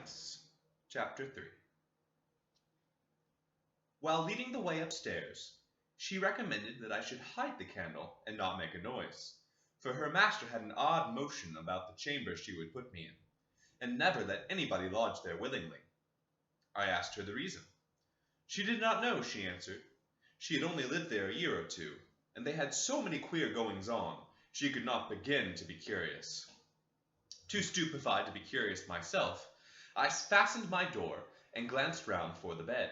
Mice, Chapter 3. While leading the way upstairs, she recommended that I should hide the candle and not make a noise, for her master had an odd motion about the chamber she would put me in, and never let anybody lodge there willingly. I asked her the reason. She did not know, she answered. She had only lived there a year or two, and they had so many queer goings-on, she could not begin to be curious. Too stupefied to be curious myself, I fastened my door and glanced round for the bed.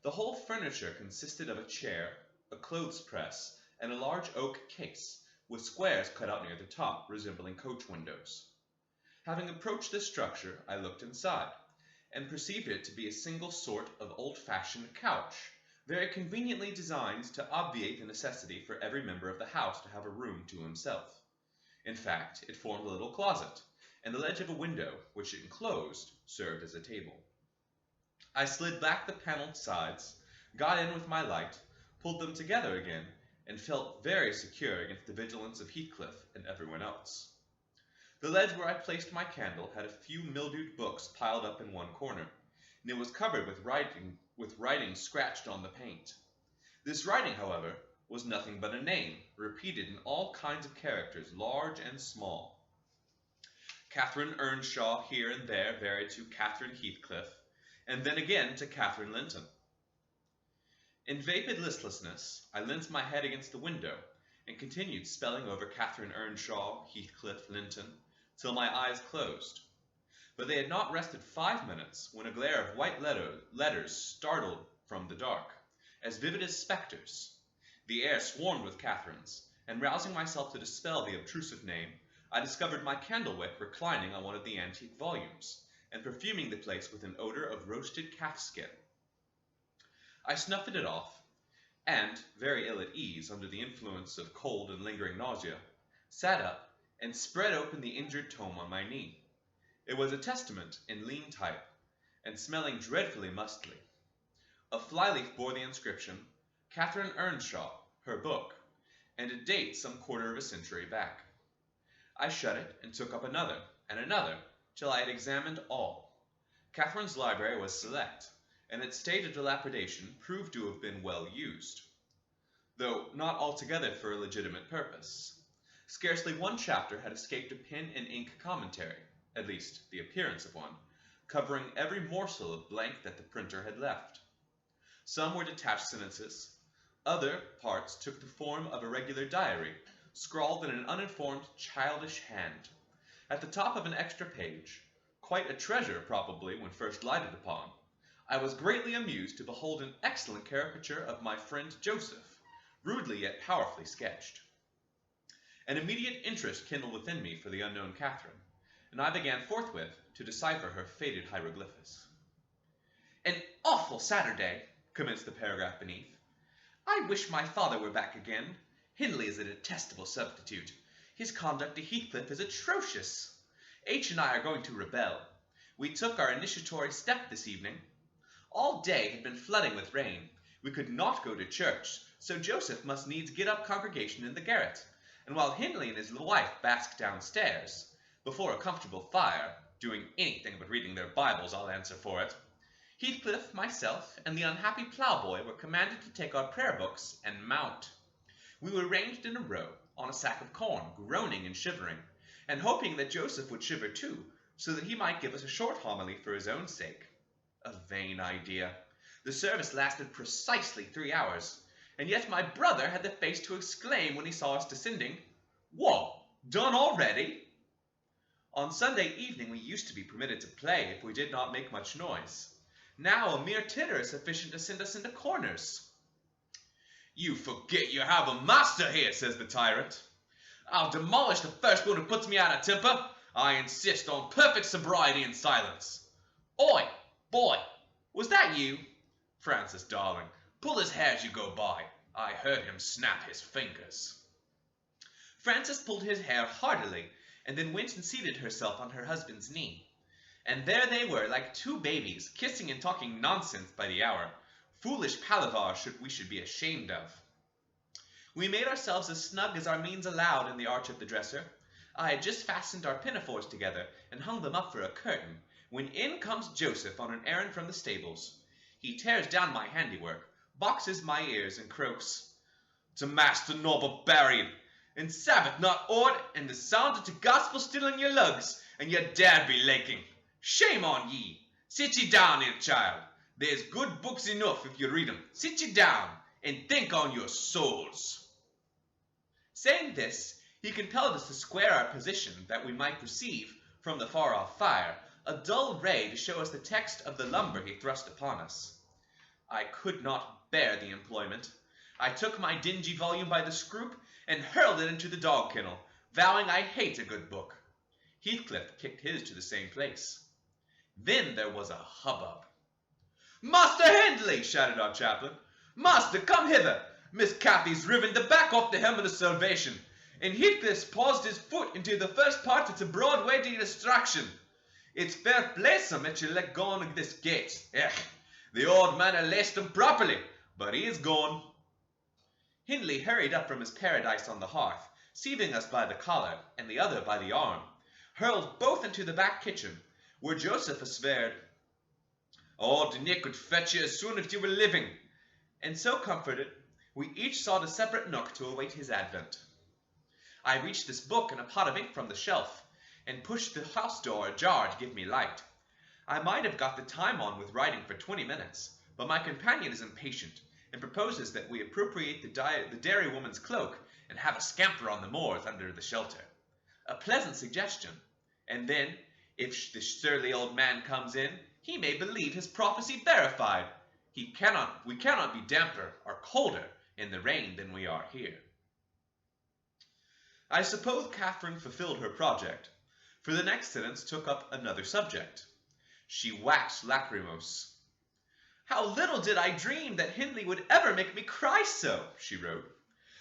The whole furniture consisted of a chair, a clothes press, and a large oak case, with squares cut out near the top, resembling coach windows. Having approached this structure, I looked inside, and perceived it to be a single sort of old-fashioned couch, very conveniently designed to obviate the necessity for every member of the house to have a room to himself. In fact, it formed a little closet, and the ledge of a window, which it enclosed, served as a table. I slid back the paneled sides, got in with my light, pulled them together again, and felt very secure against the vigilance of Heathcliff and everyone else. The ledge where I placed my candle had a few mildewed books piled up in one corner, and it was covered with writing scratched on the paint. This writing, however, was nothing but a name, repeated in all kinds of characters, large and small. Catherine Earnshaw here and there varied to Catherine Heathcliff, and then again to Catherine Linton. In vapid listlessness, I leant my head against the window, and continued spelling over Catherine Earnshaw, Heathcliff, Linton, till my eyes closed. But they had not rested 5 minutes, when a glare of white letters startled from the dark, as vivid as spectres. The air swarmed with Catherines, and rousing myself to dispel the obtrusive name, I discovered my candlewick reclining on one of the antique volumes, and perfuming the place with an odor of roasted calfskin. I snuffed it off, and, very ill at ease under the influence of cold and lingering nausea, sat up and spread open the injured tome on my knee. It was a testament in lean type, and smelling dreadfully mustily. A flyleaf bore the inscription, Catherine Earnshaw, her book, and a date some quarter of a century back. I shut it and took up another, and another, till I had examined all. Catherine's library was select, and its state of dilapidation proved to have been well used, though not altogether for a legitimate purpose. Scarcely one chapter had escaped a pen and ink commentary, at least the appearance of one, covering every morsel of blank that the printer had left. Some were detached sentences, other parts took the form of a regular diary, scrawled in an uninformed, childish hand. At the top of an extra page, quite a treasure probably when first lighted upon, I was greatly amused to behold an excellent caricature of my friend Joseph, rudely yet powerfully sketched. An immediate interest kindled within me for the unknown Catherine, and I began forthwith to decipher her faded hieroglyphs. "An awful Saturday," commenced the paragraph beneath. "I wish my father were back again. Hindley is a detestable substitute. His conduct to Heathcliff is atrocious. H and I are going to rebel. We took our initiatory step this evening. All day had been flooding with rain. We could not go to church, so Joseph must needs get up congregation in the garret, and while Hindley and his wife basked downstairs, before a comfortable fire, doing anything but reading their Bibles, I'll answer for it, Heathcliff, myself, and the unhappy ploughboy were commanded to take our prayer books and mount. We were ranged in a row, on a sack of corn, groaning and shivering, and hoping that Joseph would shiver too, so that he might give us a short homily for his own sake. A vain idea. The service lasted precisely 3 hours, and yet my brother had the face to exclaim when he saw us descending, 'What, done already?' On Sunday evening we used to be permitted to play if we did not make much noise. Now a mere titter is sufficient to send us into corners." "You forget you have a master here," says the tyrant. "I'll demolish the first one who puts me out of temper. I insist on perfect sobriety and silence. Oi, boy, was that you? Francis, darling, pull his hair as you go by. I heard him snap his fingers." Frances pulled his hair heartily, and then went and seated herself on her husband's knee. And there they were, like two babies, kissing and talking nonsense by the hour. Foolish palaver we should be ashamed of. We made ourselves as snug as our means allowed in the arch of the dresser. I had just fastened our pinafores together and hung them up for a curtain, when in comes Joseph on an errand from the stables. He tears down my handiwork, boxes my ears, and croaks, "To Master Norbert buried, and Sabbath not o'ered, and the sound of the gospel still in your lugs, and ye dare be laking. Shame on ye! Sit ye down here, child. There's good books enough if you read 'em. Sit ye down, and think on your souls." Saying this, he compelled us to square our position that we might perceive, from the far-off fire, a dull ray to show us the text of the lumber he thrust upon us. I could not bear the employment. I took my dingy volume by the scroop and hurled it into the dog kennel, vowing I hate a good book. Heathcliff kicked his to the same place. Then there was a hubbub. "Master Hindley!" shouted our chaplain. "Master, come hither! Miss Cathy's riven the back off the helmet of salvation, and Heathcliff's paused his foot into the first part that's a broad way to destruction. It's fair playsome that you let go on this gate. The old man had laced him properly, but he is gone." Hindley hurried up from his paradise on the hearth, seizing us by the collar and the other by the arm, hurled both into the back kitchen, where Joseph averred, "Old Nick would fetch you as soon as you were living." And so comforted, we each sought a separate nook to await his advent. I reached this book and a pot of ink from the shelf, and pushed the house door ajar to give me light. I might have got the time on with writing for 20 minutes, but my companion is impatient, and proposes that we appropriate the dairy woman's cloak and have a scamper on the moors under the shelter. A pleasant suggestion, and then, if the surly old man comes in, he may believe his prophecy verified. We cannot be damper or colder in the rain than we are here. I suppose Catherine fulfilled her project, for the next sentence took up another subject. She waxed lachrymose. "How little did I dream that Hindley would ever make me cry so," she wrote.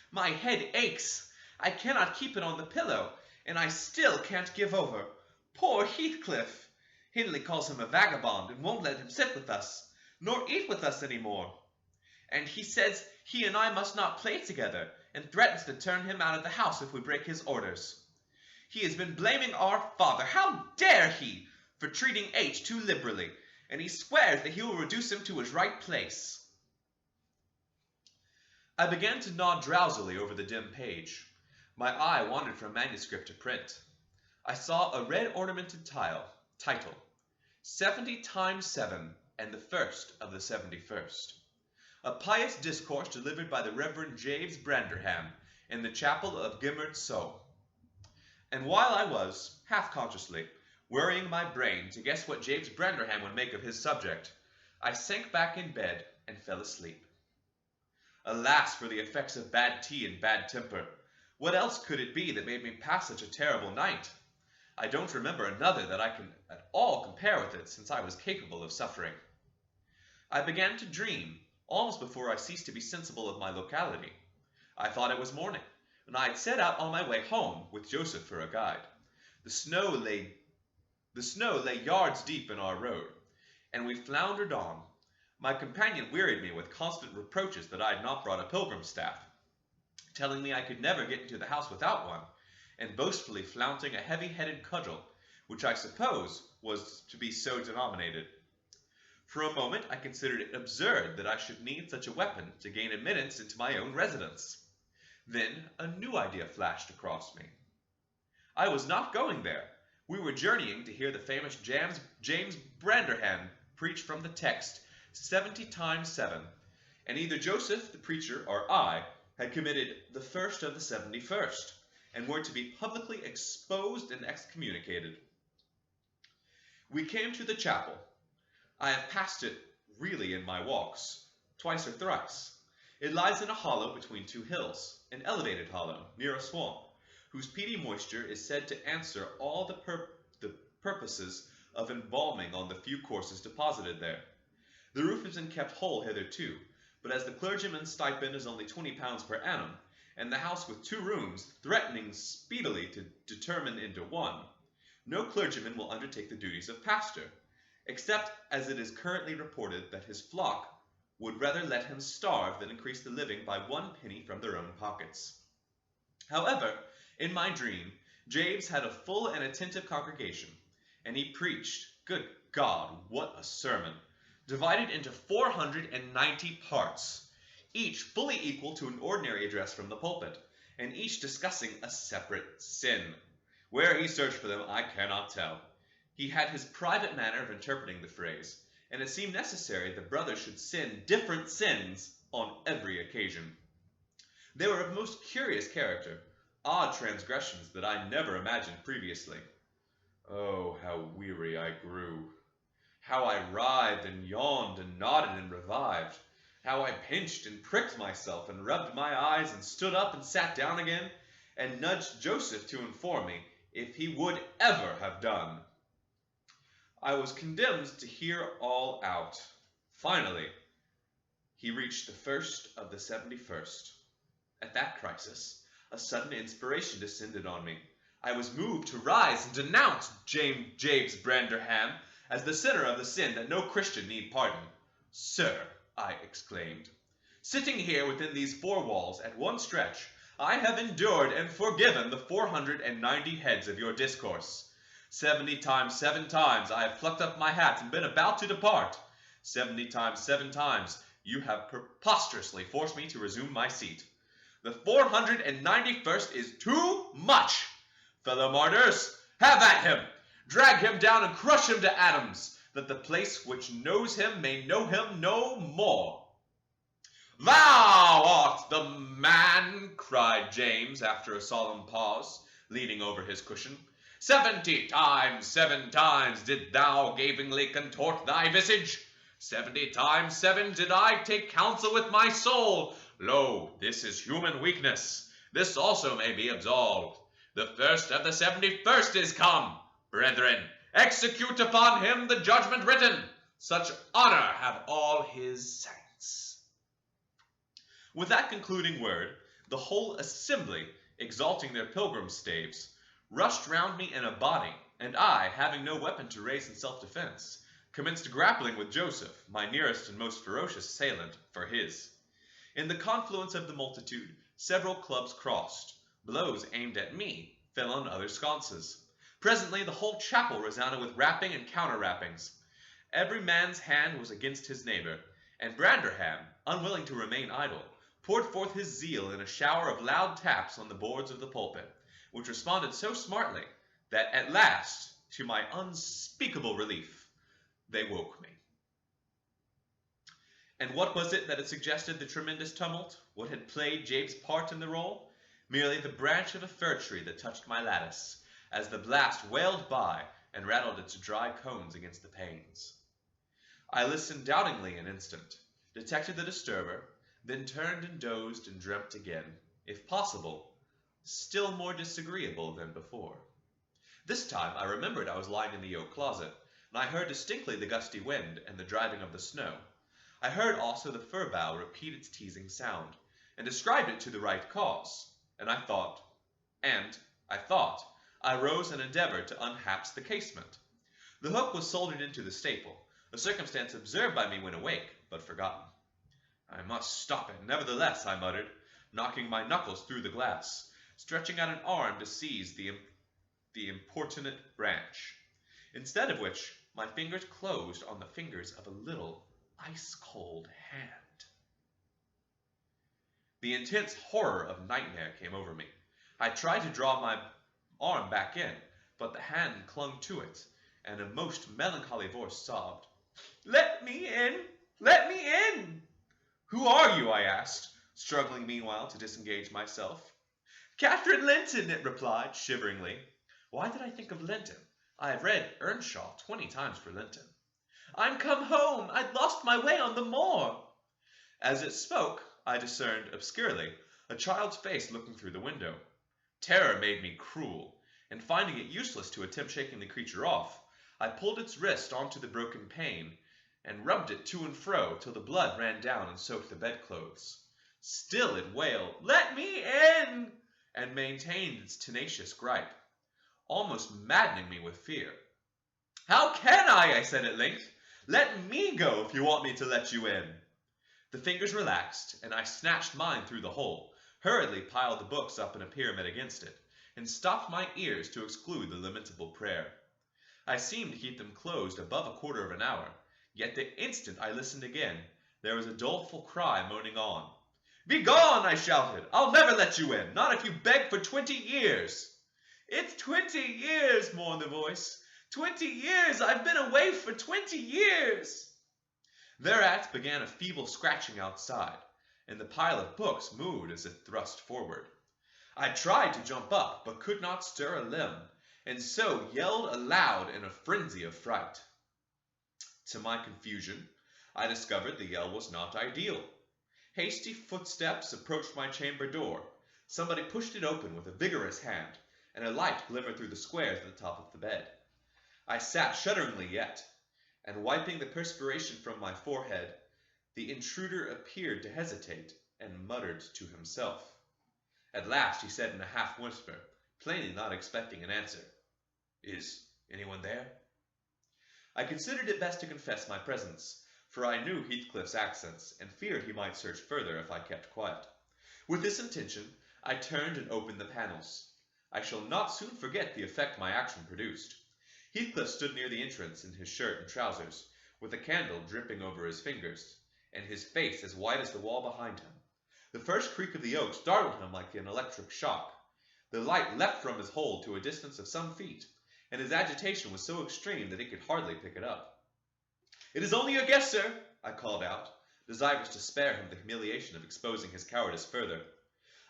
"My head aches. I cannot keep it on the pillow, and I still can't give over. Poor Heathcliff! Hindley calls him a vagabond and won't let him sit with us, nor eat with us any more. And he says he and I must not play together, and threatens to turn him out of the house if we break his orders. He has been blaming our father, how dare he, for treating H too liberally, and he swears that he will reduce him to his right place." I began to nod drowsily over the dim page. My eye wandered from manuscript to print. I saw a red ornamented title, 70 times 7 and the first of the 71st. A pious discourse delivered by the Reverend James Branderham in the chapel of Gimmert So. And while I was, half-consciously, worrying my brain to guess what James Branderham would make of his subject, I sank back in bed and fell asleep. Alas for the effects of bad tea and bad temper! What else could it be that made me pass such a terrible night? I don't remember another that I can at all compare with it since I was capable of suffering. I began to dream, almost before I ceased to be sensible of my locality. I thought it was morning, and I had set out on my way home with Joseph for a guide. The snow lay yards deep in our road, and we floundered on. My companion wearied me with constant reproaches that I had not brought a pilgrim's staff, telling me I could never get into the house without one, and boastfully flaunting a heavy-headed cudgel, which I suppose was to be so denominated. For a moment I considered it absurd that I should need such a weapon to gain admittance into my own residence. Then a new idea flashed across me. I was not going there. We were journeying to hear the famous James Branderham preach from the text 70 times 7, and either Joseph the preacher or I had committed the first of the 71st, and were to be publicly exposed and excommunicated. We came to the chapel. I have passed it really in my walks, twice or thrice. It lies in a hollow between two hills, an elevated hollow, near a swamp, whose peaty moisture is said to answer all the purposes of embalming on the few corses deposited there. The roof has been kept whole hitherto, but as the clergyman's stipend is only £20 per annum, and the house with 2 rooms threatening speedily to determine into one, no clergyman will undertake the duties of pastor, except as it is currently reported that his flock would rather let him starve than increase the living by 1 penny from their own pockets. However, in my dream, James had a full and attentive congregation, and he preached, good God, what a sermon! Divided into 490 parts, each fully equal to an ordinary address from the pulpit, and each discussing a separate sin. Where he searched for them, I cannot tell. He had his private manner of interpreting the phrase, and it seemed necessary the brothers should sin different sins on every occasion. They were of most curious character, odd transgressions that I never imagined previously. Oh, how weary I grew! How I writhed and yawned and nodded and revived! How I pinched and pricked myself and rubbed my eyes and stood up and sat down again and nudged Joseph to inform me if he would ever have done. I was condemned to hear all out. Finally, he reached the first of the 71st. At that crisis, a sudden inspiration descended on me. I was moved to rise and denounce James Branderham as the sinner of the sin that no Christian need pardon. Sir, I exclaimed, sitting here within these four walls at one stretch, I have endured and forgiven the 490 heads of your discourse. 70 times 7 times I have plucked up my hat and been about to depart. 70 times 7 times you have preposterously forced me to resume my seat. The 491st is too much. Fellow martyrs, have at him! Drag him down and crush him to atoms, that the place which knows him may know him no more. Thou art the man, cried James after a solemn pause, leaning over his cushion. 70 times 7 times did thou gapingly contort thy visage. 70 times 7 did I take counsel with my soul. Lo, this is human weakness. This also may be absolved. The first of the 71st is come. Brethren, execute upon him the judgment written. Such honor have all his saints. With that concluding word, the whole assembly, exalting their pilgrim staves, rushed round me in a body, and I, having no weapon to raise in self-defense, commenced grappling with Joseph, my nearest and most ferocious assailant, for his. In the confluence of the multitude, several clubs crossed. Blows aimed at me fell on other sconces. Presently the whole chapel resounded with rapping and counter-rappings. Every man's hand was against his neighbor, and Branderham, unwilling to remain idle, poured forth his zeal in a shower of loud taps on the boards of the pulpit, which responded so smartly that at last, to my unspeakable relief, they woke me. And what was it that had suggested the tremendous tumult? What had played Jabe's part in the role? Merely the branch of a fir tree that touched my lattice, as the blast wailed by and rattled its dry cones against the panes. I listened doubtingly an instant, detected the disturber, then turned and dozed and dreamt again, if possible, still more disagreeable than before. This time I remembered I was lying in the oak closet, and I heard distinctly the gusty wind and the driving of the snow. I heard also the fir bough repeat its teasing sound, and described it to the right cause, and I thought, I rose and endeavored to unhaps the casement. The hook was soldered into the staple, a circumstance observed by me when awake, but forgotten. I must stop it, nevertheless, I muttered, knocking my knuckles through the glass, stretching out an arm to seize the importunate branch, instead of which my fingers closed on the fingers of a little ice-cold hand. The intense horror of nightmare came over me. I tried to draw my arm back in, but the hand clung to it, and a most melancholy voice sobbed, "Let me in! Let me in!" "Who are you?" I asked, struggling meanwhile to disengage myself. "Catherine Linton," it replied, shiveringly. Why did I think of Linton? I have read Earnshaw 20 times for Linton. "I'm come home. I'd lost my way on the moor." As it spoke, I discerned, obscurely, a child's face looking through the window. Terror made me cruel, and finding it useless to attempt shaking the creature off, I pulled its wrist onto the broken pane, and rubbed it to and fro till the blood ran down and soaked the bedclothes. Still it wailed, "Let me in!" and maintained its tenacious gripe, almost maddening me with fear. "How can I said at length. "Let me go if you want me to let you in." The fingers relaxed, and I snatched mine through the hole, hurriedly piled the books up in a pyramid against it, and stopped my ears to exclude the lamentable prayer. I seemed to keep them closed above a quarter of an hour, yet the instant I listened again, there was a doleful cry moaning on. "Begone!" I shouted. "I'll never let you in, not if you beg for 20 years." "It's 20 years," mourned the voice. 20 years! I've been away for 20 years! Thereat began a feeble scratching outside, and the pile of books moved as if thrust forward. I tried to jump up, but could not stir a limb, and so yelled aloud in a frenzy of fright. To my confusion, I discovered the yell was not ideal. Hasty footsteps approached my chamber door. Somebody pushed it open with a vigorous hand, and a light glimmered through the squares at the top of the bed. I sat shudderingly yet, and wiping the perspiration from my forehead, the intruder appeared to hesitate and muttered to himself. At last he said in a half whisper, plainly not expecting an answer, "Is anyone there?" I considered it best to confess my presence, for I knew Heathcliff's accents, and feared he might search further if I kept quiet. With this intention, I turned and opened the panels. I shall not soon forget the effect my action produced. Heathcliff stood near the entrance in his shirt and trousers, with a candle dripping over his fingers, and his face as white as the wall behind him. The first creak of the oak startled him like an electric shock. The light leapt from his hold to a distance of some feet, and his agitation was so extreme that he could hardly pick it up. "It is only your guest, sir," I called out, desirous to spare him the humiliation of exposing his cowardice further.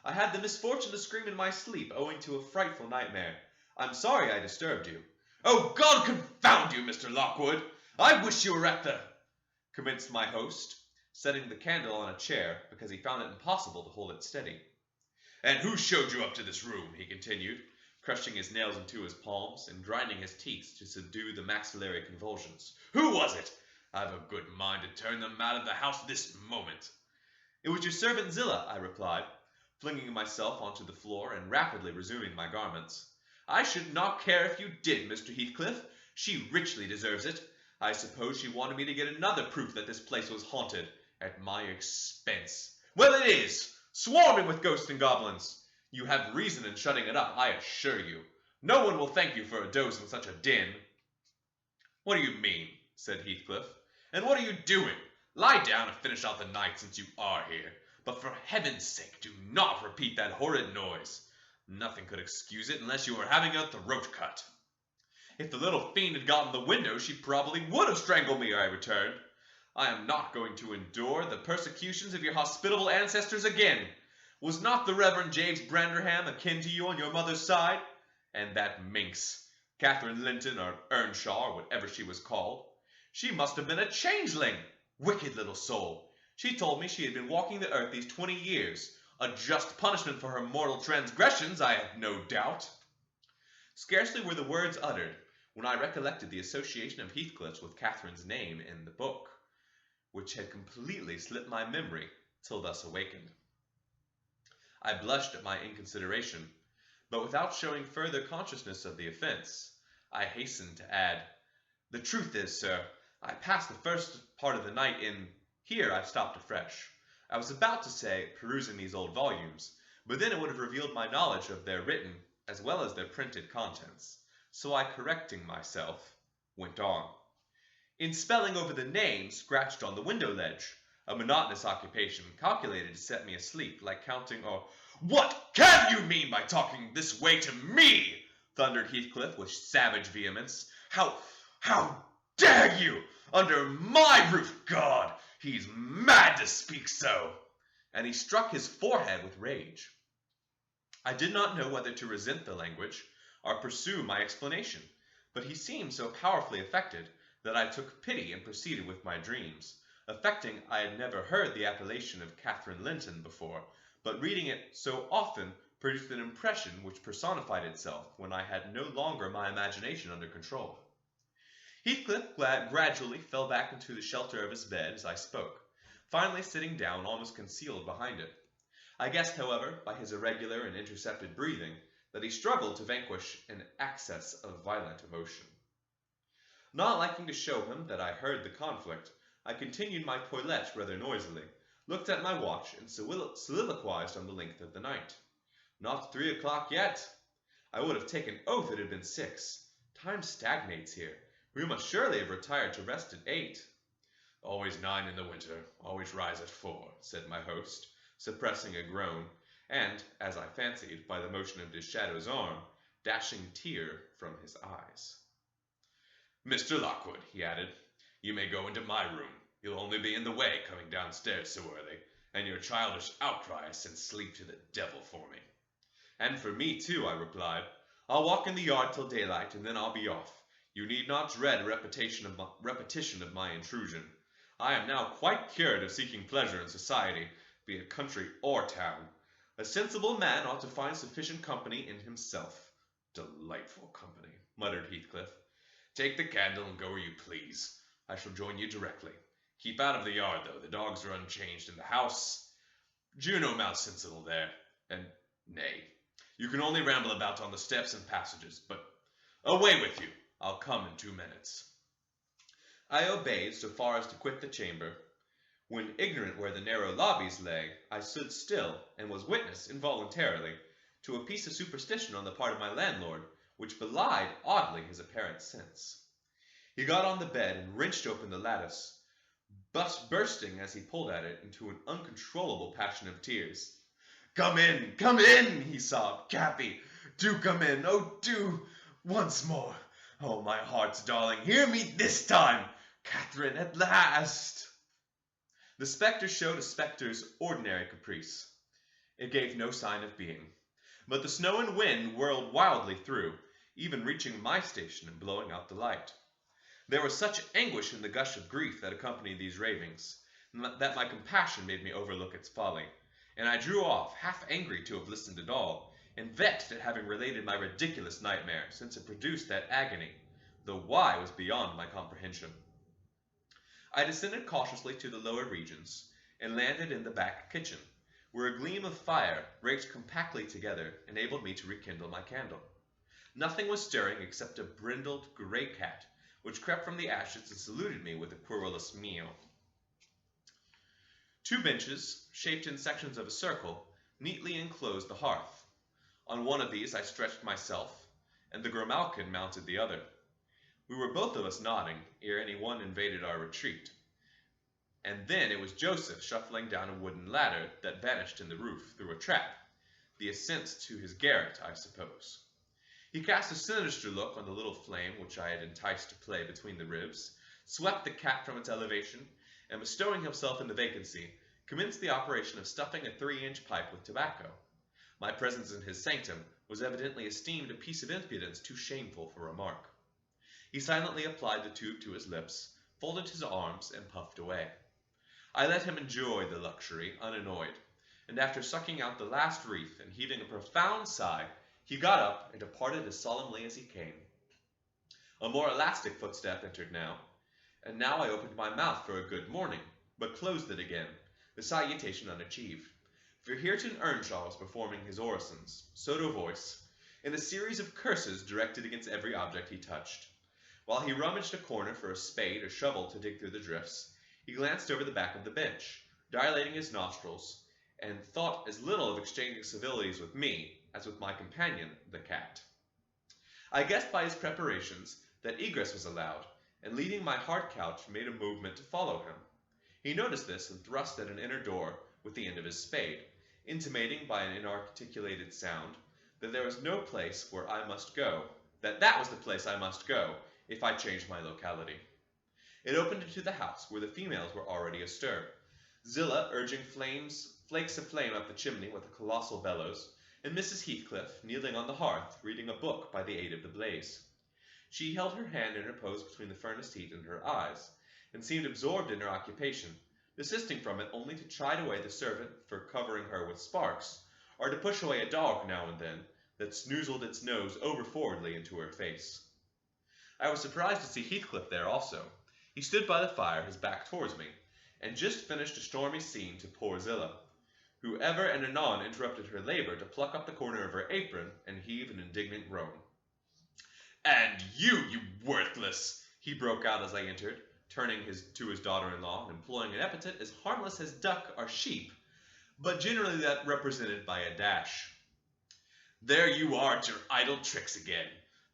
"I had the misfortune to scream in my sleep, owing to a frightful nightmare. I'm sorry I disturbed you." "Oh, God confound you, Mr. Lockwood! I wish you were at the—" commenced my host, setting the candle on a chair because he found it impossible to hold it steady. "And who showed you up to this room?" he continued, crushing his nails into his palms and grinding his teeth to subdue the maxillary convulsions. "Who was it? I've a good mind to turn them out of the house this moment." "It was your servant Zillah," I replied, flinging myself onto the floor and rapidly resuming my garments. "I should not care if you did, Mr. Heathcliff. She richly deserves it. I suppose she wanted me to get another proof that this place was haunted, at my expense. Well, it is, swarming with ghosts and goblins. You have reason in shutting it up, I assure you. No one will thank you for a doze in such a din." "What do you mean?" said Heathcliff. "And what are you doing? Lie down and finish out the night since you are here. But for heaven's sake, do not repeat that horrid noise. Nothing could excuse it unless you were having a throat cut." "If the little fiend had gotten the window, she probably would have strangled me," I returned. "I am not going to endure the persecutions of your hospitable ancestors again. Was not the Reverend James Branderham akin to you on your mother's side? And that minx, Catherine Linton or Earnshaw, or whatever she was called, she must have been a changeling. Wicked little soul. She told me she had been walking the earth these 20 years. A just punishment for her mortal transgressions, I have no doubt." Scarcely were the words uttered, when I recollected the association of Heathcliff's with Catherine's name in the book, which had completely slipped my memory till thus awakened. I blushed at my inconsideration, but without showing further consciousness of the offense, I hastened to add, "The truth is, sir, I passed the first part of the night in—" Here I stopped afresh. I was about to say, perusing these old volumes, but then it would have revealed my knowledge of their written as well as their printed contents, so I, correcting myself, went on. "In spelling over the name scratched on the window ledge, a monotonous occupation calculated to set me asleep, like counting or—" "What can you mean by talking this way to me?" thundered Heathcliff with savage vehemence. How dare you? Under my roof, God! He's mad to speak so!" And he struck his forehead with rage. I did not know whether to resent the language or pursue my explanation, but he seemed so powerfully affected that I took pity and proceeded with my dreams, affecting I had never heard the appellation of Catherine Linton before, but reading it so often produced an impression which personified itself when I had no longer my imagination under control. Heathcliff gradually fell back into the shelter of his bed as I spoke, finally sitting down almost concealed behind it. I guessed, however, by his irregular and intercepted breathing, that he struggled to vanquish an access of violent emotion. Not liking to show him that I heard the conflict, I continued my toilette rather noisily, looked at my watch, and soliloquized on the length of the night. Not 3 o'clock yet! I would have taken oath it had been 6. Time stagnates here. We must surely have retired to rest at 8. Always 9 in the winter, always rise at 4, said my host, suppressing a groan, and, as I fancied, by the motion of his shadow's arm, dashing a tear from his eyes. Mr. Lockwood, he added, you may go into my room. You'll only be in the way coming downstairs so early, and your childish outcry has sent sleep to the devil for me. And for me, too, I replied. I'll walk in the yard till daylight, and then I'll be off. You need not dread a repetition of my intrusion. I am now quite cured of seeking pleasure in society, be it country or town. A sensible man ought to find sufficient company in himself. Delightful company, muttered Heathcliff. Take the candle and go where you please. I shall join you directly. Keep out of the yard, though. The dogs are unchanged in the house. Juno mounts sensible there, and nay, you can only ramble about on the steps and passages, but away with you. I'll come in 2 minutes. I obeyed so far as to quit the chamber. When ignorant where the narrow lobbies lay, I stood still, and was witness, involuntarily, to a piece of superstition on the part of my landlord, which belied oddly his apparent sense. He got on the bed and wrenched open the lattice, bursting as he pulled at it into an uncontrollable passion of tears. Come in, he sobbed. Kathy, do come in, oh, do, once more. Oh, my heart's darling, hear me this time. Catherine, at last. The spectre showed a spectre's ordinary caprice. It gave no sign of being, but the snow and wind whirled wildly through, even reaching my station and blowing out the light. There was such anguish in the gush of grief that accompanied these ravings, that my compassion made me overlook its folly, and I drew off, half angry to have listened at all, and vexed at having related my ridiculous nightmare, since it produced that agony, though why was beyond my comprehension. I descended cautiously to the lower regions, and landed in the back kitchen, where a gleam of fire, raked compactly together, enabled me to rekindle my candle. Nothing was stirring except a brindled gray cat, which crept from the ashes and saluted me with a querulous mew. 2 benches, shaped in sections of a circle, neatly enclosed the hearth. On one of these I stretched myself, and the grimalkin mounted the other. We were both of us nodding, ere any one invaded our retreat. And then it was Joseph shuffling down a wooden ladder that vanished in the roof through a trap, the ascent to his garret, I suppose. He cast a sinister look on the little flame which I had enticed to play between the ribs, swept the cat from its elevation, and bestowing himself in the vacancy, commenced the operation of stuffing a 3-inch pipe with tobacco. My presence in his sanctum was evidently esteemed a piece of impudence too shameful for remark. He silently applied the tube to his lips, folded his arms, and puffed away. I let him enjoy the luxury, unannoyed, and after sucking out the last wreath and heaving a profound sigh, he got up and departed as solemnly as he came. A more elastic footstep entered now, and now I opened my mouth for a good morning, but closed it again, the salutation unachieved. For Hareton Earnshaw was performing his orisons, sotto voice, in a series of curses directed against every object he touched. While he rummaged a corner for a spade or shovel to dig through the drifts, he glanced over the back of the bench, dilating his nostrils, and thought as little of exchanging civilities with me as with my companion, the cat. I guessed by his preparations that egress was allowed, and leaving my hard couch, made a movement to follow him. He noticed this and thrust at an inner door with the end of his spade, intimating by an inarticulated sound that there was no place where I must go, that was the place I must go if I changed my locality. It opened into the house, where the females were already astir, Zillah urging flakes of flame up the chimney with a colossal bellows, and Mrs. Heathcliff kneeling on the hearth, reading a book by the aid of the blaze. She held her hand interposed between the furnace heat and her eyes, and seemed absorbed in her occupation, desisting from it only to chide away the servant for covering her with sparks, or to push away a dog now and then that snoozled its nose over-forwardly into her face. I was surprised to see Heathcliff there also. He stood by the fire, his back towards me, and just finished a stormy scene to poor Zillah, who ever and anon interrupted her labor to pluck up the corner of her apron and heave an indignant groan. "And you worthless!" he broke out as I entered, turning to his daughter-in-law and employing an epithet as harmless as duck or sheep, but generally that represented by a dash. "There you are at your idle tricks again.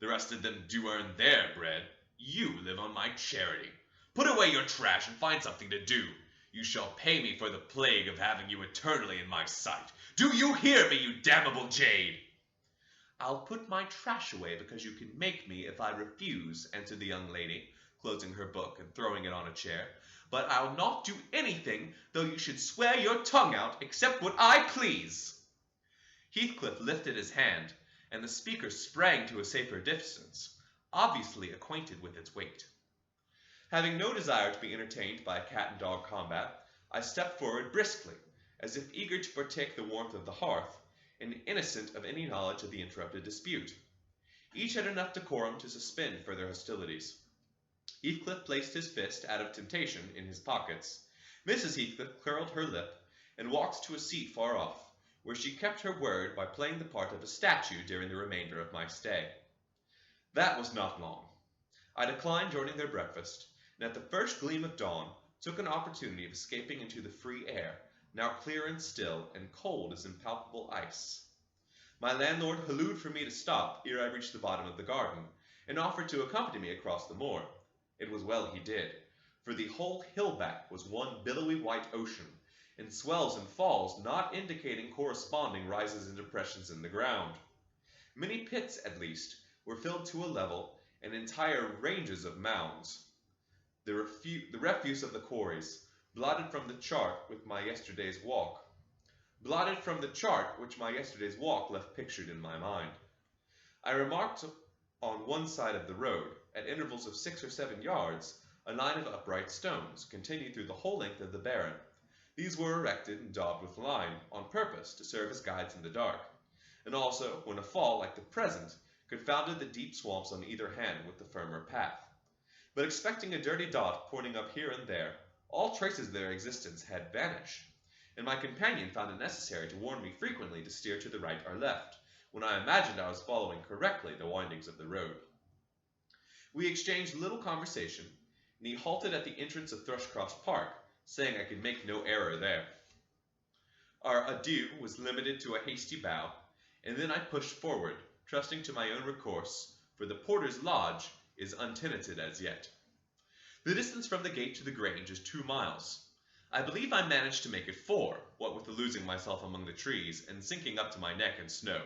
The rest of them do earn their bread. You live on my charity. Put away your trash and find something to do. You shall pay me for the plague of having you eternally in my sight. Do you hear me, you damnable jade? I'll put my trash away because you can make me if I refuse, answered the young lady, closing her book and throwing it on a chair. But I'll not do anything, though you should swear your tongue out, except what I please. Heathcliff lifted his hand, and the speaker sprang to a safer distance, obviously acquainted with its weight. Having no desire to be entertained by a cat-and-dog combat, I stepped forward briskly, as if eager to partake the warmth of the hearth, and innocent of any knowledge of the interrupted dispute. Each had enough decorum to suspend further hostilities. Heathcliff placed his fist, out of temptation, in his pockets. Mrs. Heathcliff curled her lip, and walked to a seat far off, where she kept her word by playing the part of a statue during the remainder of my stay. That was not long. I declined joining their breakfast, and at the first gleam of dawn took an opportunity of escaping into the free air, now clear and still, and cold as impalpable ice. My landlord hallooed for me to stop ere I reached the bottom of the garden, and offered to accompany me across the moor. It was well he did, for the whole hill-back was one billowy white ocean, and swells and falls not indicating corresponding rises and depressions in the ground. Many pits, at least, were filled to a level, and entire ranges of mounds. The refuse of the quarries, blotted from the chart which my yesterday's walk left pictured in my mind. I remarked on one side of the road, at intervals of 6 or 7 yards, a line of upright stones, continued through the whole length of the barren. These were erected and daubed with lime, on purpose to serve as guides in the dark, and also, when a fall like the present, confounded the deep swamps on either hand with the firmer path. But expecting a dirty dot pointing up here and there, all traces of their existence had vanished, and my companion found it necessary to warn me frequently to steer to the right or left, when I imagined I was following correctly the windings of the road. We exchanged little conversation, and he halted at the entrance of Thrushcross Park, saying I could make no error there. Our adieu was limited to a hasty bow, and then I pushed forward, trusting to my own recourse, for the porter's lodge is untenanted as yet. The distance from the gate to the grange is 2 miles. I believe I managed to make it 4, what with the losing myself among the trees and sinking up to my neck in snow,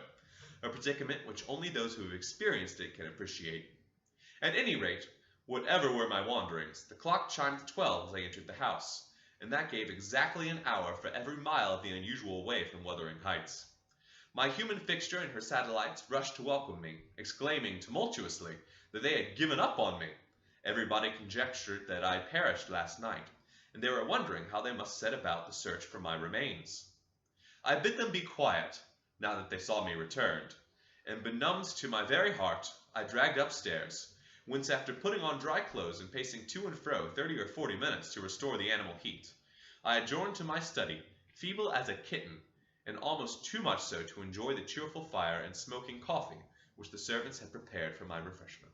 a predicament which only those who have experienced it can appreciate. At any rate, whatever were my wanderings, the clock chimed 12 as I entered the house, and that gave exactly an hour for every mile of the unusual way from Wuthering Heights. My human fixture and her satellites rushed to welcome me, exclaiming tumultuously that they had given up on me. Everybody conjectured that I perished last night, and they were wondering how they must set about the search for my remains. I bid them be quiet, now that they saw me returned, and benumbed to my very heart, I dragged upstairs, whence after putting on dry clothes and pacing to and fro 30 or 40 minutes to restore the animal heat, I adjourned to my study, feeble as a kitten, and almost too much so to enjoy the cheerful fire and smoking coffee which the servants had prepared for my refreshment.